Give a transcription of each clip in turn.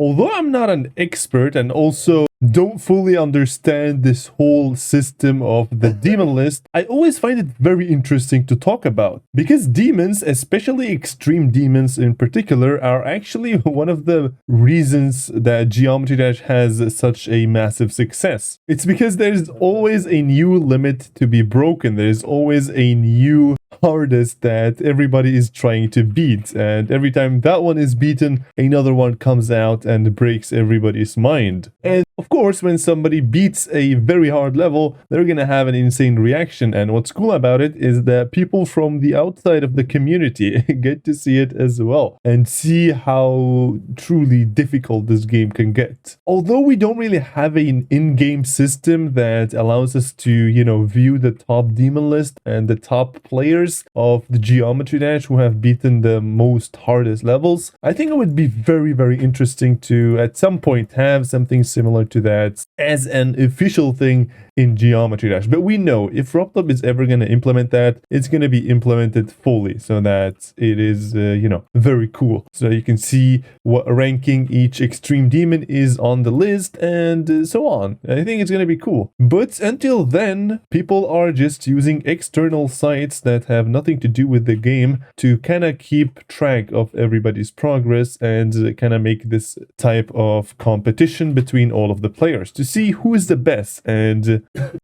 although I'm not an expert and also don't fully understand this whole system of the demon list, I always find it very interesting to talk about. Because demons, especially extreme demons in particular, are actually one of the reasons that Geometry Dash has such a massive success. It's because there's always a new limit to be broken. There's always a new hardest that everybody is trying to beat, and every time that one is beaten, another one comes out and breaks everybody's mind. And of course, when somebody beats a very hard level, they're gonna have an insane reaction, and what's cool about it is that people from the outside of the community get to see it as well and see how truly difficult this game can get. Although we don't really have an in-game system that allows us to, view the top demon list and the top players of the Geometry Dash who have beaten the most hardest levels, I think it would be very, very interesting to at some point have something similar to that as an official thing in Geometry Dash. But we know if RobTop is ever going to implement that, it's going to be implemented fully so that it is, very cool. So you can see what ranking each extreme demon is on the list and so on. I think it's going to be cool. But until then, people are just using external sites that have nothing to do with the game to kind of keep track of everybody's progress and kind of make this type of competition between all of the players to see who is the best and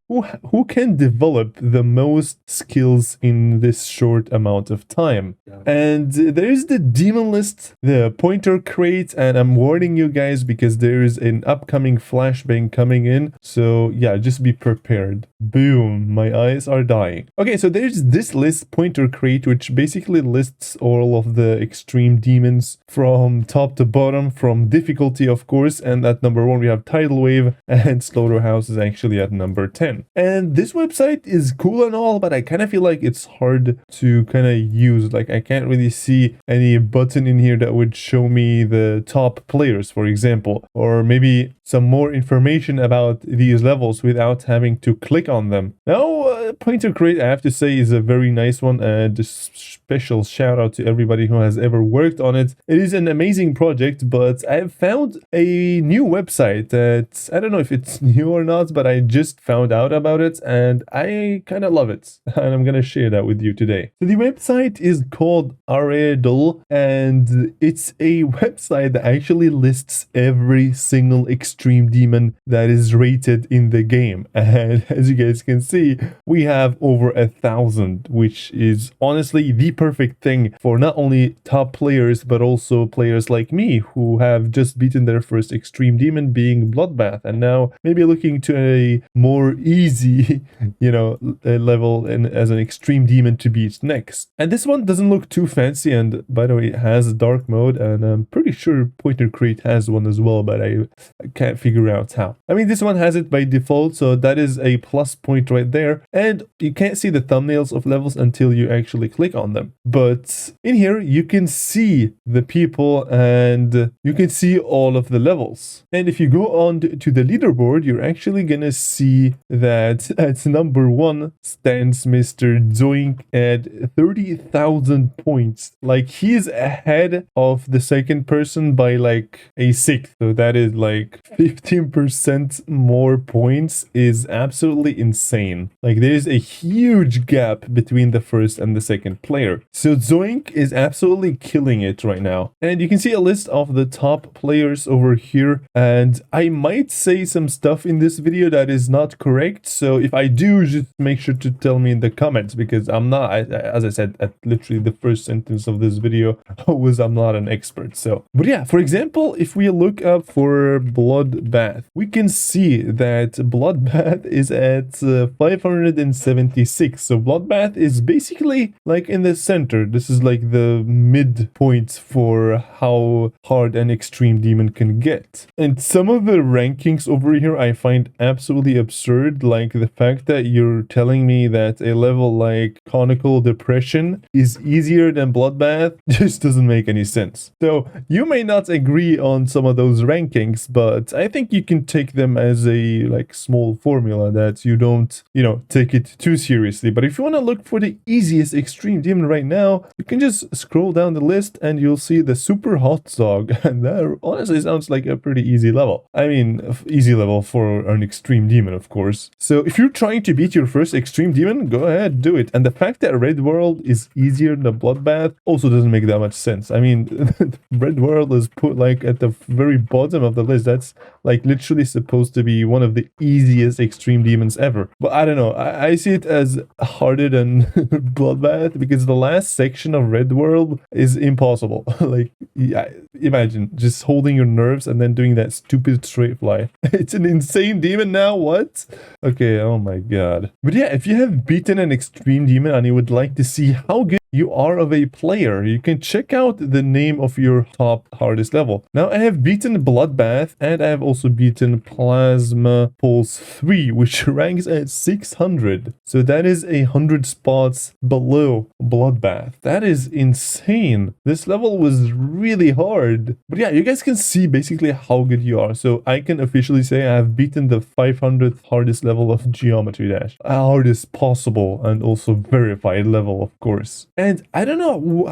who can develop the most skills in this short amount of time. And there's the demon list, the pointer crate, and I'm warning you guys because there is an upcoming flashbang coming in, so yeah, just be prepared. Boom, my eyes are dying. Okay, so there's this list, pointer crate, which basically lists all of the extreme demons from top to bottom, from difficulty of course, and at number 1 we have Tidal Wave, and Slaughterhouse is actually at number 10. And this website is cool and all, but I kind of feel like it's hard to kind of use. Like, I can't really see any button in here that would show me the top players, for example, or maybe some more information about these levels without having to click on them. Now, Pointer Crate, I have to say, is a very nice one, and a special shout out to everybody who has ever worked on it. It is an amazing project, but I've found a new website that, I don't know if it's new or not, but I just found out about it and I kind of love it, and I'm gonna share that with you today. So the website is called Aral, and it's a website that actually lists every single extreme demon that is rated in the game, and as you guys can see, we have over 1,000, which is honestly the perfect thing for not only top players but also players like me who have just beaten their first extreme demon, being Bloodbath, and now maybe looking to a more easy level and as an extreme demon to beat next. And this one doesn't look too fancy, and by the way, it has a dark mode, and I'm pretty sure Pointer Crate has one as well, but I can't figure out how. I mean, this one has it by default, so that is a plus point right there, and you can't see the thumbnails of levels until you actually click on them. But in here you can see the people and you can see all of the levels. And if you go on to the leaderboard, you're actually gonna see that at number 1 stands Mr. Zoinks at 30,000 points. Like, he's ahead of the second person by like a sixth, so that is like 15% more points. Is absolutely insane. Like, there's a huge gap between the first and the second player. So Zoinks is absolutely killing it right now. And you can see a list of the top players over here, and I might say some stuff in this video that is not correct, so if I do, just make sure to tell me in the comments, because I'm not, as I said at literally the first sentence of this video, I'm not an expert. So, but yeah, for example, if we look up for Bloodbath, we can see that Bloodbath is at 576. So Bloodbath is basically like in the center. This is like the midpoint for how hard an extreme demon can get. And some of the rankings over here I find absolutely absurd, like the fact that you're telling me that a level like Conical Depression is easier than Bloodbath just doesn't make any sense. So you may not agree on some of those rankings, but I think you can take them as a like small formula that you don't, take it too seriously. But if you want to look for the easiest extreme demon right now, you can just scroll down the list and you'll see the Super Hot Dog, and that honestly sounds like a pretty easy level. I mean, easy level for an extreme demon, of course. So if you're trying to beat your first extreme demon, go ahead, do it. And the fact that Red World is easier than Bloodbath also doesn't make that much sense. I mean, Red World is put like at the very bottom of the list. That's like literally supposed to be one of the easiest extreme demons ever. But I don't know, I see it as harder than Bloodbath because the last section of Red World is impossible. Like, yeah, imagine just holding your nerves and then doing that stupid straight fly. It's an insane demon now, what? Okay, oh my god. But yeah, if you have beaten an extreme demon and you would like to see how good you are of a player, you can check out the name of your top hardest level. Now, I have beaten Bloodbath and I have also beaten Plasma Pulse 3, which ranks at 600. So that is 100 spots below Bloodbath. That is insane. This level was really hard. But yeah, you guys can see basically how good you are. So I can officially say I have beaten the 500th hardest level of Geometry Dash. Hardest possible and also verified level, of course. And I don't know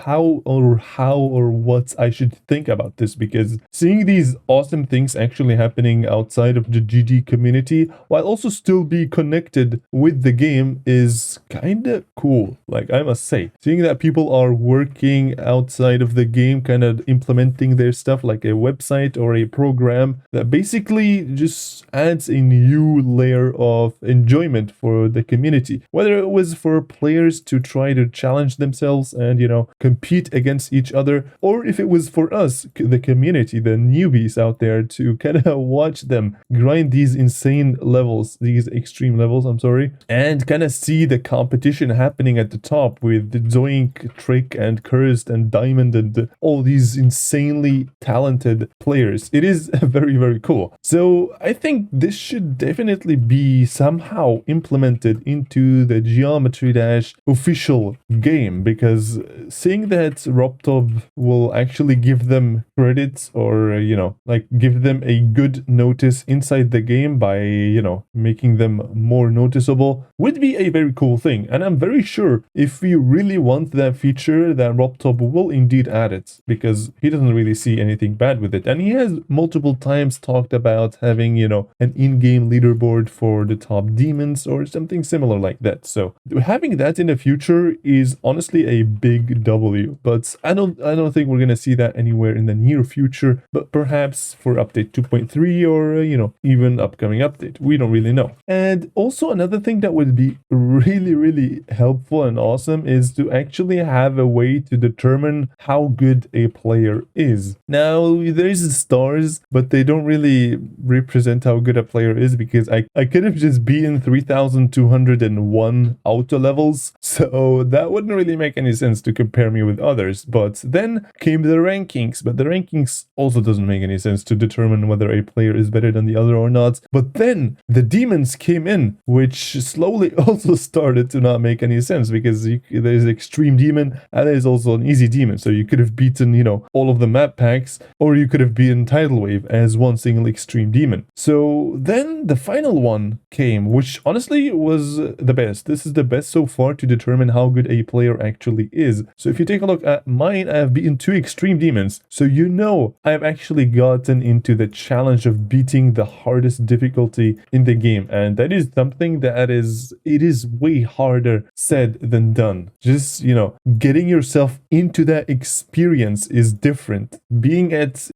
how or what I should think about this, because seeing these awesome things actually happening outside of the GD community while also still be connected with the game is kind of cool. Like, I must say, seeing that people are working outside of the game, kind of implementing their stuff like a website or a program that basically just adds a new layer of enjoyment for the community, whether it was for players to try to challenge themselves and, compete against each other, or if it was for us, the community, the newbies out there, to kind of watch them grind these insane levels, these extreme levels, I'm sorry, and kind of see the competition happening at the top with the Zoink, Trick, and Cursed, and Diamond, and all these insanely talented players. It is very, very cool. So I think this should definitely be somehow implemented into the Geometry Dash official game, because seeing that Robtob will actually give them credits or, like give them a good notice inside the game by, making them more noticeable would be a very cool thing. And I'm very sure if we really want that feature, that Robtob will indeed add it, because he doesn't really see anything bad with it. And he has multiple times talked about having, an in-game leaderboard for the top demons or something similar like that. So having that in the future is honestly a big W, but I don't think we're gonna see that anywhere in the near future, but perhaps for update 2.3 or even upcoming update, we don't really know. And also another thing that would be really helpful and awesome is to actually have a way to determine how good a player is. Now, there's stars, but they don't really represent how good a player is, because I could have just beaten 3201 auto levels, so that wouldn't really make any sense to compare me with others. But then came the rankings, but the rankings also doesn't make any sense to determine whether a player is better than the other or not. But then the demons came in, which slowly also started to not make any sense, because there's extreme demon and there's also an easy demon. So you could have beaten, all of the map packs, or you could have beaten Tidal Wave as one single extreme demon. So then the final one came, which honestly was the best. This is the best so far to determine how good a player actually is. So if you take a look at mine, I have beaten 2 extreme demons. So I've actually gotten into the challenge of beating the hardest difficulty in the game. And that is something that is way harder said than done. Just, getting yourself into that experience is different. Being at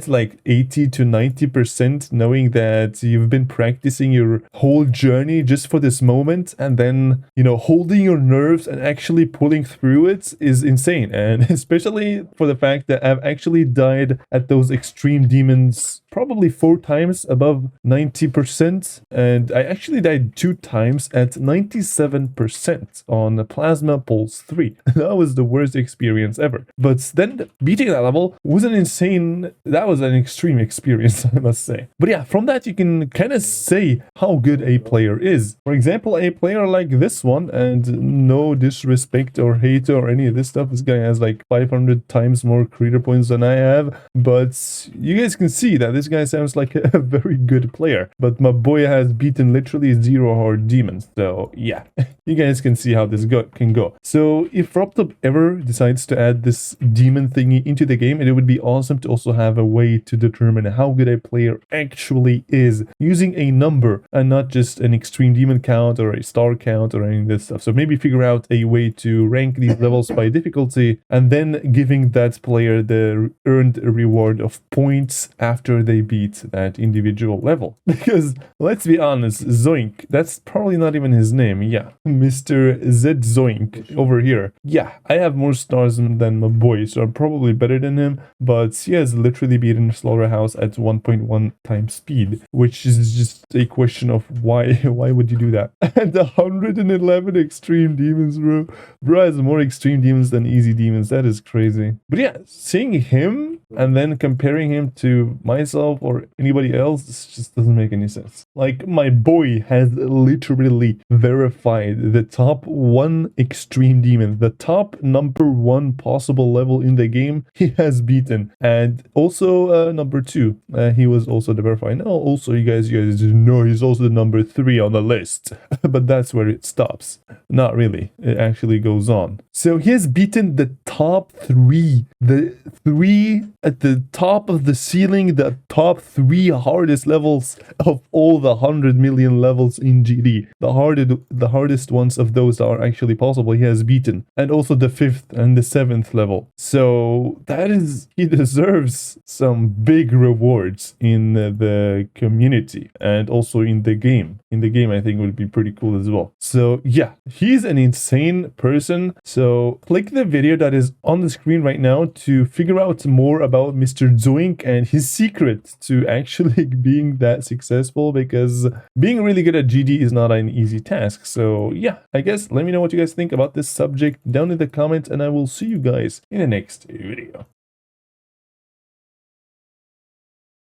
like 80 to 90%, knowing that you've been practicing your whole journey just for this moment, and then, holding your nerves and actually actually pulling through it is insane. And especially for the fact that I've actually died at those extreme demons probably 4 times above 90%. And I actually died 2 times at 97% on Plasma Pulse 3. That was the worst experience ever. But then beating that level was an insane, that was an extreme experience, I must say. But yeah, from that you can kind of say how good a player is. For example, a player like this one, and no disrespect or hate or any of this stuff, this guy has like 500 times more creator points than I have, but you guys can see that this guy sounds like a very good player. But my boy has beaten literally 0 hard demons, so yeah, you guys can see how this can go. So if RobTop ever decides to add this demon thingy into the game, it would be awesome to also have a way to determine how good a player actually is using a number and not just an extreme demon count or a star count or any of this stuff. So maybe figure out a way to rank these levels by difficulty and then giving that player the earned reward of points after they beat that individual level. Because let's be honest, Zoink, that's probably not even his name. Yeah, Mr. Z Zoink over here. Yeah, I have more stars than my boy, so I'm probably better than him, but he has literally beaten Slaughterhouse at 1.1 times speed, which is just a question of why would you do that? And 111 extreme demons, bro. Bro has more extreme demons than easy demons. That is crazy. But yeah, seeing him and then comparing him to myself or anybody else, this just doesn't make any sense. Like, my boy has literally verified the top 1 extreme demon, the top number 1 possible level in the game he has beaten, and also number 2, he was also the verified. Now also you guys know he's also the number 3 on the list. But that's where it stops. Not really, it actually goes on. So he has beaten the top 3, the 3 at the top of the ceiling, the top 3 hardest levels of all the 100 million levels in GD. The hardest ones of those that are actually possible he has beaten, and also the 5th and the 7th level. So that is, he deserves some big rewards in the community and also in the game. In the game, I think it would be pretty cool as well. So yeah, he's an insane person. So click the video that is on the screen right now to figure out more about Mr. Zoink and his secret to actually being that successful, because being really good at GD is not an easy task. So yeah, I guess let me know what you guys think about this subject down in the comments, and I will see you guys in the next video.